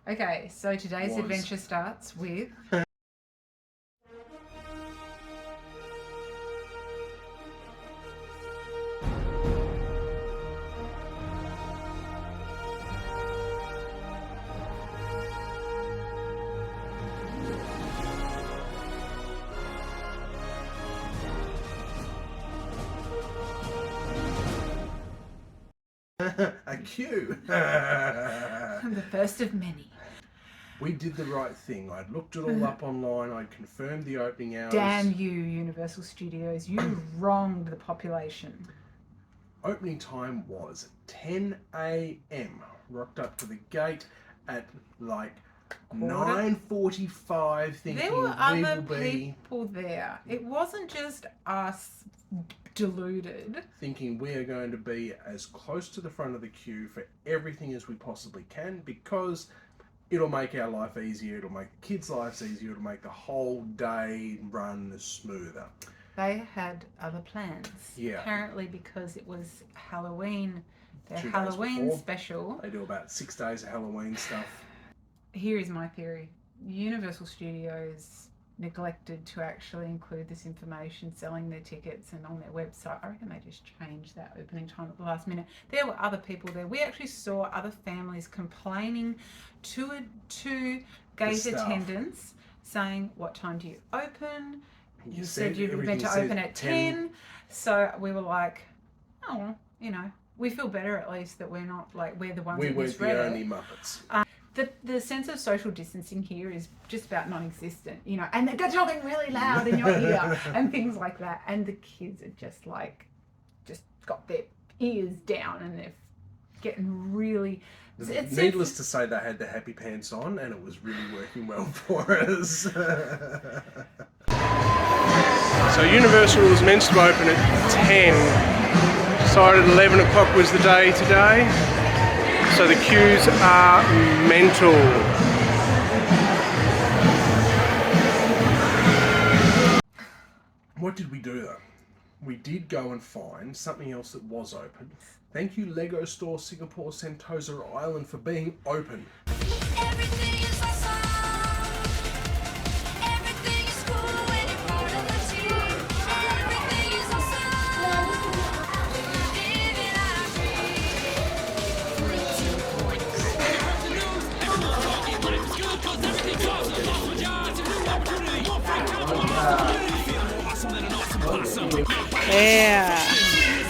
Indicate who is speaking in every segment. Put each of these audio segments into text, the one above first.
Speaker 1: Okay, so today's adventure starts with...
Speaker 2: A queue.
Speaker 1: the first of many.
Speaker 2: We did the right thing. I'd looked it all up online. I'd confirmed the opening hours.
Speaker 1: Damn you, Universal Studios. You wronged the population.
Speaker 2: Opening time was 10 a.m. Rocked up to the gate at like 9:45 thinking
Speaker 1: there were other
Speaker 2: will be...
Speaker 1: people there. It wasn't just us deluded.
Speaker 2: Thinking we are going to be as close to the front of the queue for everything as we possibly can because it'll make our life easier, it'll make the kids' lives easier, it'll make the whole day run smoother.
Speaker 1: They had other plans.
Speaker 2: Yeah.
Speaker 1: Apparently because it was Halloween. Their
Speaker 2: 2 days
Speaker 1: Halloween
Speaker 2: before.
Speaker 1: special.
Speaker 2: They do about 6 days of Halloween stuff.
Speaker 1: Here is my theory. Universal Studios neglected to actually include this information selling their tickets and on their website. I reckon they just changed that opening time at the last minute. There were other people there. We actually saw other families complaining to gate attendants saying, what time do you open? You said you were meant to open at 10. So we were like, oh, you know, we feel better at least that we're not like, we're the ones that misread it.
Speaker 2: We weren't the only Muppets.
Speaker 1: The sense of social distancing here is just about non-existent, you know, and they're talking really loud in your ear and things like that. And the kids are just like, just got their ears down and they're getting really...
Speaker 2: Needless to say, they had the happy pants on and it was really working well for us. So Universal was meant to open at 10. Decided 11 o'clock was the day today. So the queues are mental. What did we do though? We did go and find something else that was open. Thank you Lego Store Singapore Sentosa Island for being open.
Speaker 3: Everything is awesome. Everything is cool when you're part of the team. Everything is awesome. Living our
Speaker 4: Yeah,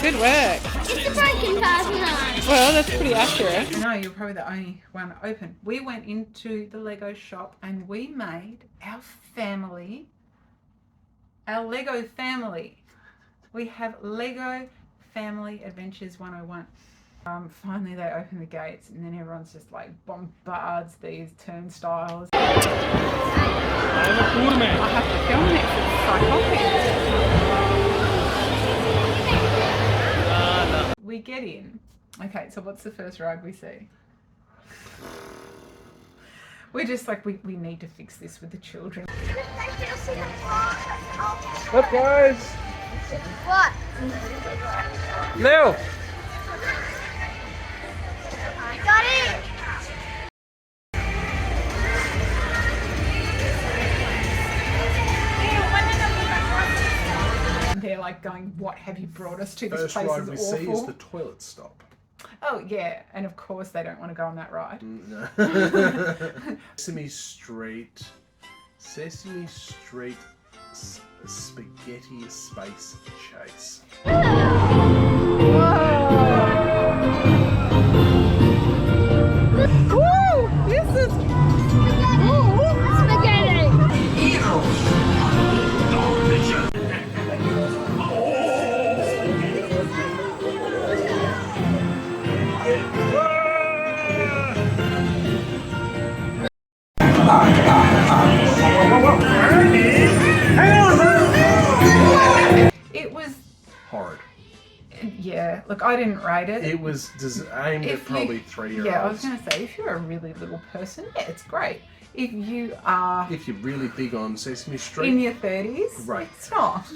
Speaker 4: good work.
Speaker 3: It's a broken person.
Speaker 4: Well, that's pretty accurate.
Speaker 1: I know, you're probably the only one open. We went into the Lego shop and we made our family, our Lego family. We have Lego Family Adventures 101. Finally they open the gates and then everyone's just like bombards these turnstiles. I have to film it, it's psychotic. We get in. Okay, so what's the first ride we see? We're just like, we need to fix this with the children.
Speaker 2: Up guys!
Speaker 3: What?
Speaker 2: Now!
Speaker 3: I got it.
Speaker 1: They're like going, what have you brought us to? This
Speaker 2: First
Speaker 1: place
Speaker 2: ride
Speaker 1: is
Speaker 2: we
Speaker 1: awful.
Speaker 2: see is the toilet stop.
Speaker 1: Oh yeah, and of course they don't want to go on that ride.
Speaker 2: No. Sesame Street Spaghetti Space Chase.
Speaker 4: Woo! This is
Speaker 3: Spaghetti.
Speaker 1: It was,
Speaker 2: Horrid.
Speaker 1: yeah, look, I didn't rate it.
Speaker 2: It was aimed at probably 3-year-olds.
Speaker 1: Yeah, I was going to say, if you're a really little person, yeah, it's great. If you are
Speaker 2: If you're really big on Sesame Street.
Speaker 1: in your 30s,
Speaker 2: Right.
Speaker 1: it's not.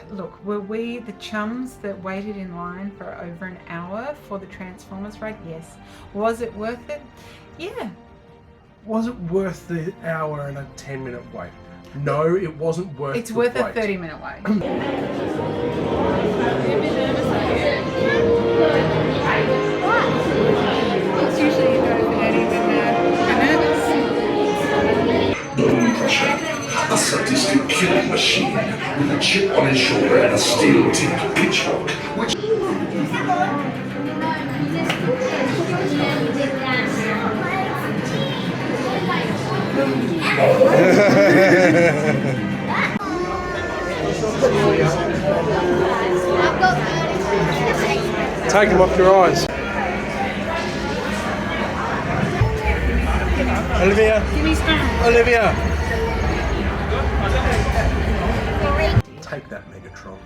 Speaker 1: Look, were we the chums that waited in line for over an hour for the Transformers ride? Yes. Was it worth it? Yeah.
Speaker 2: Was it worth the hour and a 10-minute wait? No, it wasn't worth
Speaker 1: It's
Speaker 2: the
Speaker 1: worth a
Speaker 2: wait.
Speaker 1: 30-minute wait. It's usually you go for that even nervous.
Speaker 5: Bone Crusher, a sadistic killing machine with a chip on his shoulder and a steel-tipped pitchfork, which
Speaker 2: Take them off your eyes. Olivia.
Speaker 1: Give me some.
Speaker 2: Olivia. Take that, Megatron.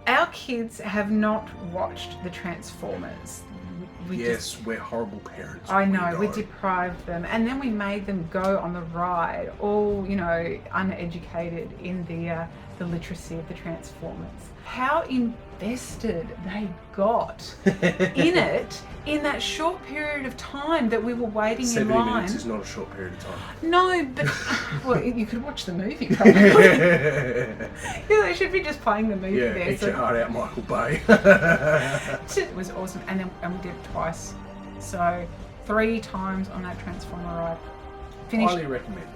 Speaker 1: Our kids have not watched the Transformers. We
Speaker 2: Yes, we're horrible parents.
Speaker 1: I know, we
Speaker 2: know.
Speaker 1: deprived them, and then we made them go on the ride, all uneducated in the literacy of the Transformers. How invested they got in it in that short period of time that we were waiting in
Speaker 2: 70
Speaker 1: line.
Speaker 2: minutes is not a short period of time.
Speaker 1: No, but well, you could watch the movie probably. They should be just playing the movie
Speaker 2: Yeah,
Speaker 1: there.
Speaker 2: eat your heart out, Michael Bay.
Speaker 1: It was awesome, and we did it twice, so 3 times on that Transformer ride.
Speaker 2: Highly recommend.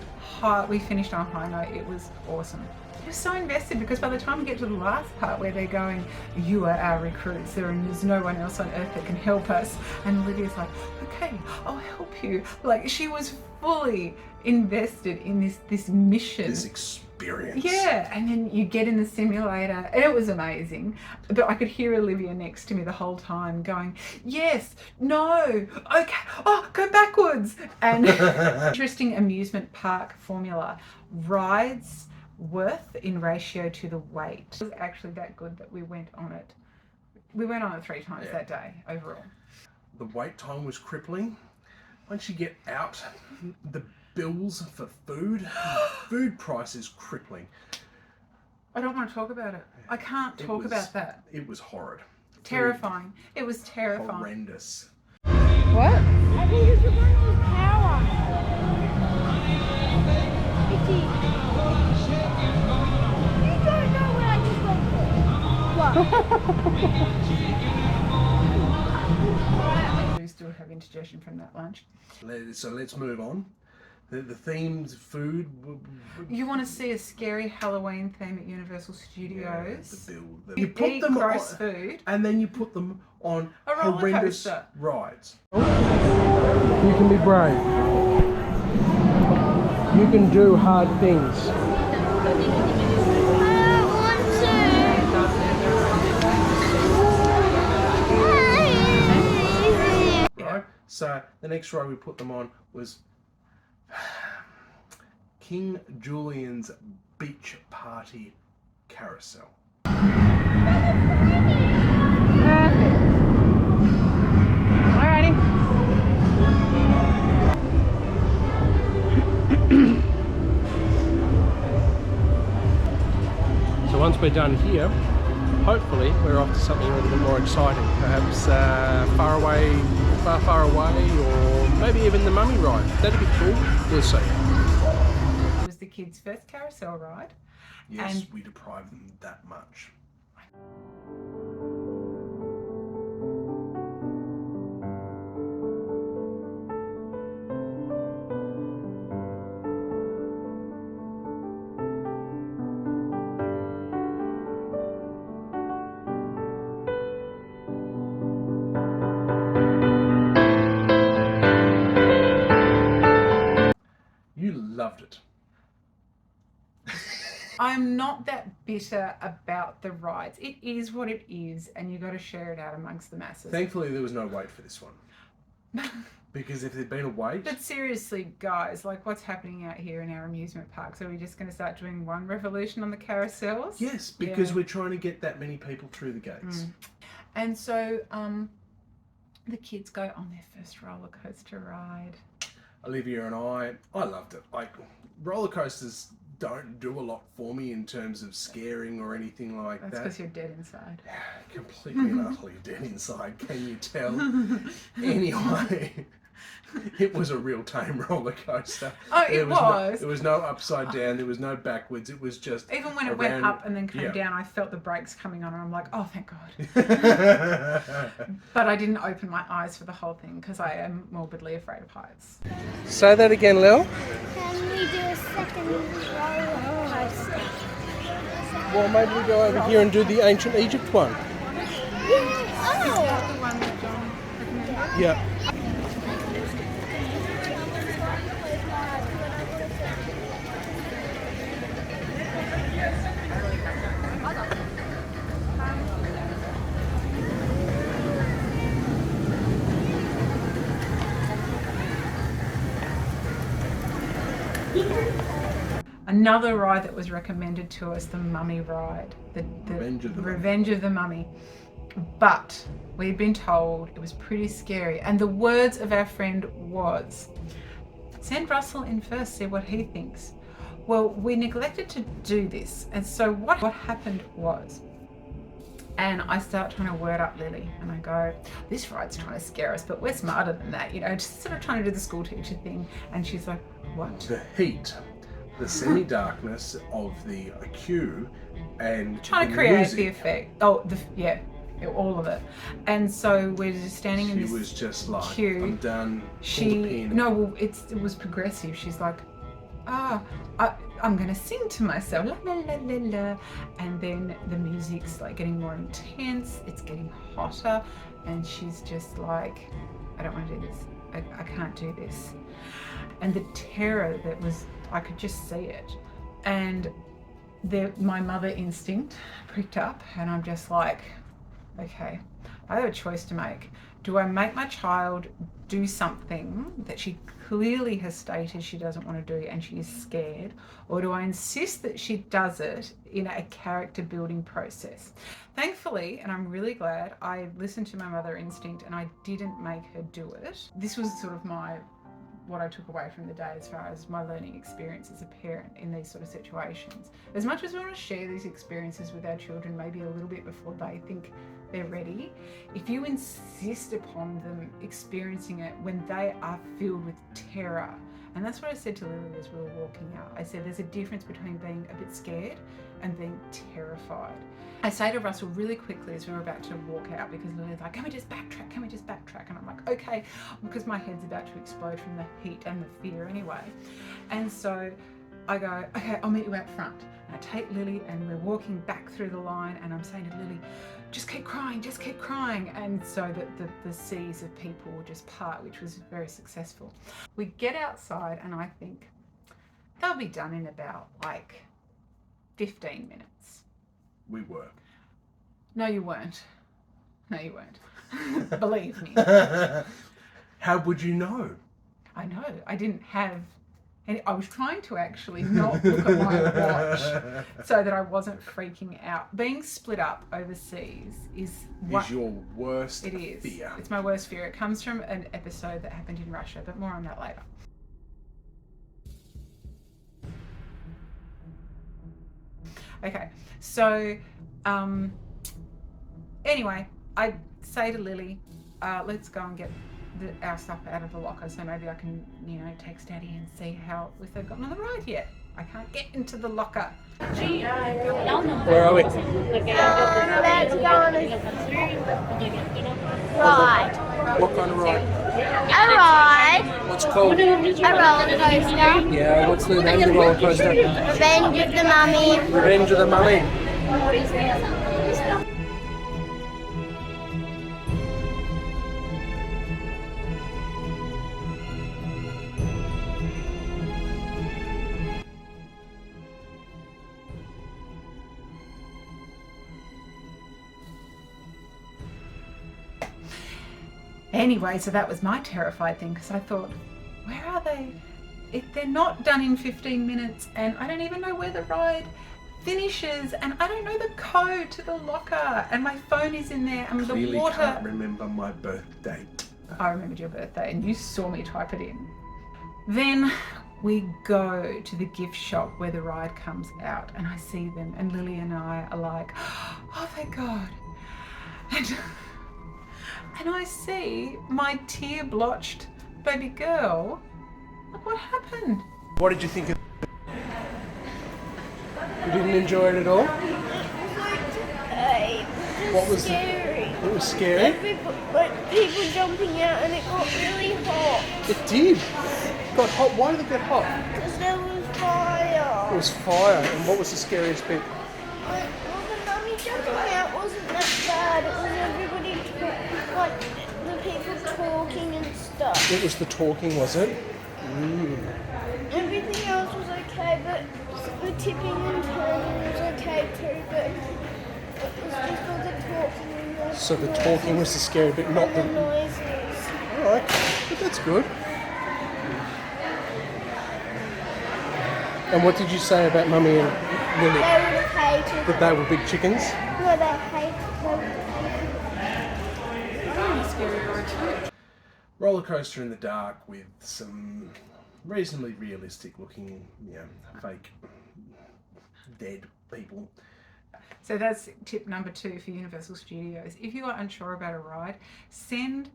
Speaker 1: We finished on a high note. It was awesome. I was so invested because by the time we get to the last part where they're going, "You are our recruits. There's no one else on earth that can help us," and Lydia's like, "Okay, I'll help you." Like she was fully invested in this mission.
Speaker 2: This experience.
Speaker 1: Yeah, and then you get in the simulator, and it was amazing. But I could hear Olivia next to me the whole time going, "Yes, no, okay, oh, go backwards." And interesting amusement park formula: rides worth in ratio to the wait. It was actually that good that we went on it. We went on it 3 times that day overall.
Speaker 2: The wait time was crippling. Once you get out, the bills for food price is crippling.
Speaker 1: I don't want to talk about it. I can't talk about that.
Speaker 2: It was horrid.
Speaker 1: Terrifying. It was terrifying.
Speaker 2: Horrendous.
Speaker 4: What?
Speaker 6: I think it's the one with power. Vicky. You don't know what I just went for. What?
Speaker 1: I do still have indigestion from that lunch.
Speaker 2: So let's move on. The themes, food.
Speaker 1: You want to see a scary Halloween theme at Universal Studios?
Speaker 2: The build.
Speaker 1: You eat gross food.
Speaker 2: and then you put them on
Speaker 1: A roller
Speaker 2: horrendous
Speaker 1: coaster.
Speaker 2: rides. You can be brave. You can do hard things. Right? So the next ride we put them on was King Julian's Beach Party Carousel.
Speaker 4: Alrighty.
Speaker 2: So once we're done here, hopefully we're off to something a little bit more exciting. Perhaps far away, or maybe even the Mummy ride. That'd be cool. We'll see.
Speaker 1: It was the kids' first carousel ride.
Speaker 2: Yes,
Speaker 1: And-
Speaker 2: we deprive them that much. You loved it.
Speaker 1: I'm not that bitter about the rides. It is what it is, and you got to share it out amongst the masses.
Speaker 2: Thankfully, there was no wait for this one. Because if there'd been a wait,
Speaker 1: But seriously, guys, like what's happening out here in our amusement parks? Are we just going to start doing one revolution on the carousels?
Speaker 2: yes, because
Speaker 1: Yeah.
Speaker 2: we're trying to get that many people through the gates.
Speaker 1: And so the kids go on their first roller coaster ride.
Speaker 2: Olivia and I loved it. Like, roller coasters don't do a lot for me in terms of scaring or anything like
Speaker 1: That's
Speaker 2: that.
Speaker 1: because you're dead inside.
Speaker 2: Completely and utterly dead inside, can you tell? Anyway, It was a real tame roller coaster.
Speaker 1: Oh, it was.
Speaker 2: There was no upside down. There was no backwards. It was just
Speaker 1: Even when it went up and then came down, I felt the brakes coming on, and I'm like, oh, thank God. But I didn't open my eyes for the whole thing because I am morbidly afraid of heights.
Speaker 2: Say that again, Lil.
Speaker 6: Can we do a second roller coaster?
Speaker 2: Well, maybe we go over here and do the ancient Egypt one.
Speaker 6: Yes.
Speaker 1: Is that the one that John recommended?
Speaker 2: Yeah.
Speaker 1: Another ride that was recommended to us, the Mummy ride, the
Speaker 2: Revenge of the
Speaker 1: Mummy. But we'd been told it was pretty scary, and the words of our friend was, "Send Russell in first, see what he thinks." Well, we neglected to do this, and so what happened was, and I start trying to word up Lily, and I go, "This ride's trying to scare us, but we're smarter than that, you know, just sort of trying to do the school teacher thing." And she's like, "What?"
Speaker 2: The heat, the semi-darkness of the queue, and
Speaker 1: Trying to create the effect. Oh, yeah, all of it. And so we're just standing in
Speaker 2: she
Speaker 1: this
Speaker 2: was just like,
Speaker 1: queue.
Speaker 2: I'm done. Pull the
Speaker 1: She
Speaker 2: pin.
Speaker 1: no, well, it was progressive. She's like, I'm gonna sing to myself, la la la la la, and then the music's like getting more intense. It's getting hotter, and she's just like, I don't want to do this. I can't do this. And the terror that was, I could just see it, and my mother instinct pricked up, and I'm just like, okay, I have a choice to make. Do I make my child do something that she clearly has stated she doesn't want to do and she is scared, or do I insist that she does it in a character building process? Thankfully, and I'm really glad, I listened to my mother instinct and I didn't make her do it. This was sort of what I took away from the day as far as my learning experience as a parent in these sort of situations. As much as we want to share these experiences with our children maybe a little bit before they think they're ready, if you insist upon them experiencing it when they are filled with terror, and that's what I said to Lily as we were walking out. I said there's a difference between being a bit scared and being terrified. I say to Russell really quickly as we were about to walk out, because Lily's like, can we just backtrack? Can we just backtrack? And I'm like, okay, because my head's about to explode from the heat and the fear anyway. And so I go, okay, I'll meet you out front. And I take Lily and we're walking back through the line, and I'm saying to Lily, just keep crying, just keep crying. And so that the seas of people will just part, which was very successful. We get outside and I think they'll be done in about like 15 minutes.
Speaker 2: We were.
Speaker 1: No, you weren't. No, you weren't. Believe me.
Speaker 2: How would you know?
Speaker 1: I know. I didn't have any. I was trying to actually not look at my watch so that I wasn't freaking out. Being split up overseas is
Speaker 2: your worst
Speaker 1: it is.
Speaker 2: fear.
Speaker 1: It's my worst fear. It comes from an episode that happened in Russia, but more on that later. Okay, so anyway, I say to Lily, let's go and get our stuff out of the locker, so maybe I can, text Daddy and see if they've gotten on the ride yet. I can't get into the locker.
Speaker 2: Where are we?
Speaker 6: Let's go on a ride.
Speaker 2: What kind of ride?
Speaker 6: A ride.
Speaker 2: What's called?
Speaker 6: A roller coaster.
Speaker 2: Yeah, what's the name of the roller coaster?
Speaker 6: Revenge of the Mummy.
Speaker 2: Revenge of the Mummy.
Speaker 1: Anyway, so that was my terrified thing, because I thought, where are they? They're not done in 15 minutes, and I don't even know where the ride finishes, and I don't know the code to the locker, and my phone is in there, and
Speaker 2: Clearly
Speaker 1: the water.
Speaker 2: can't remember my birth date.
Speaker 1: I remembered your birthday, and you saw me type it in. Then we go to the gift shop where the ride comes out, and I see them, and Lily and I are like, oh thank God. And I see my tear-blotched baby girl. Look what happened.
Speaker 2: What did you think of You didn't enjoy it at all? What was
Speaker 6: scary.
Speaker 2: It was scary?
Speaker 6: Like people jumping out and it got really hot.
Speaker 2: It did. It got hot. Why did it get hot?
Speaker 6: Because there was fire.
Speaker 2: It was fire. And what was the scariest bit?
Speaker 6: Well, the mummy jumping out wasn't that bad. It was everybody, like the people talking and stuff.
Speaker 2: It was the talking, was it?
Speaker 6: Everything else was okay, but the tipping and turning was okay too. But it was just all the talking and the
Speaker 2: So the talking was the scary bit, not
Speaker 6: and the
Speaker 2: the...
Speaker 6: noises.
Speaker 2: Alright, but that's good. And what did you say about Mummy and
Speaker 6: They
Speaker 2: Lily?
Speaker 6: would have hated.
Speaker 2: That they were big chickens?
Speaker 6: No, they hated.
Speaker 1: Really scary ride too.
Speaker 2: Roller coaster in the dark with some reasonably realistic looking, fake dead people.
Speaker 1: So that's tip number 2 for Universal Studios. If you are unsure about a ride, send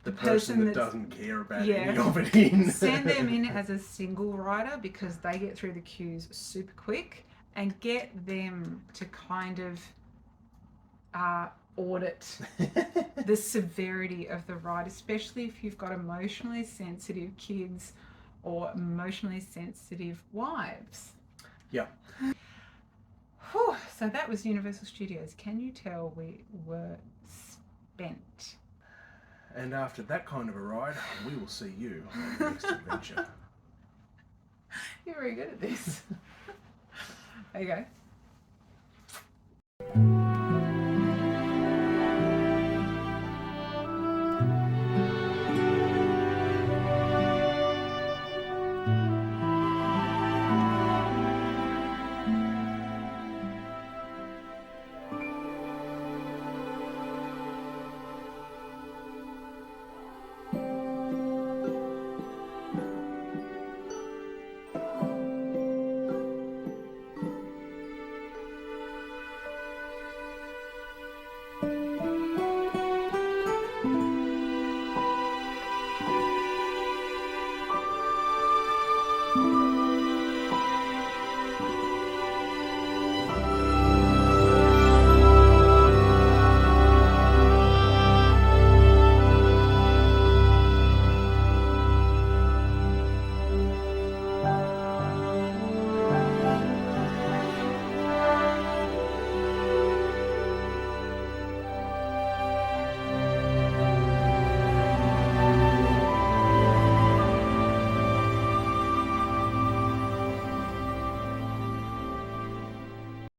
Speaker 2: The person that
Speaker 1: that's-
Speaker 2: doesn't care about
Speaker 1: Yeah.
Speaker 2: any of it in.
Speaker 1: send them in as a single rider because they get through the queues super quick, and get them to kind of audit the severity of the ride, especially if you've got emotionally sensitive kids or emotionally sensitive wives.
Speaker 2: Yeah.
Speaker 1: Whew, so that was Universal Studios. Can you tell we were spent?
Speaker 2: And after that kind of a ride, we will see you on the next adventure.
Speaker 1: You're very good at this. Okay.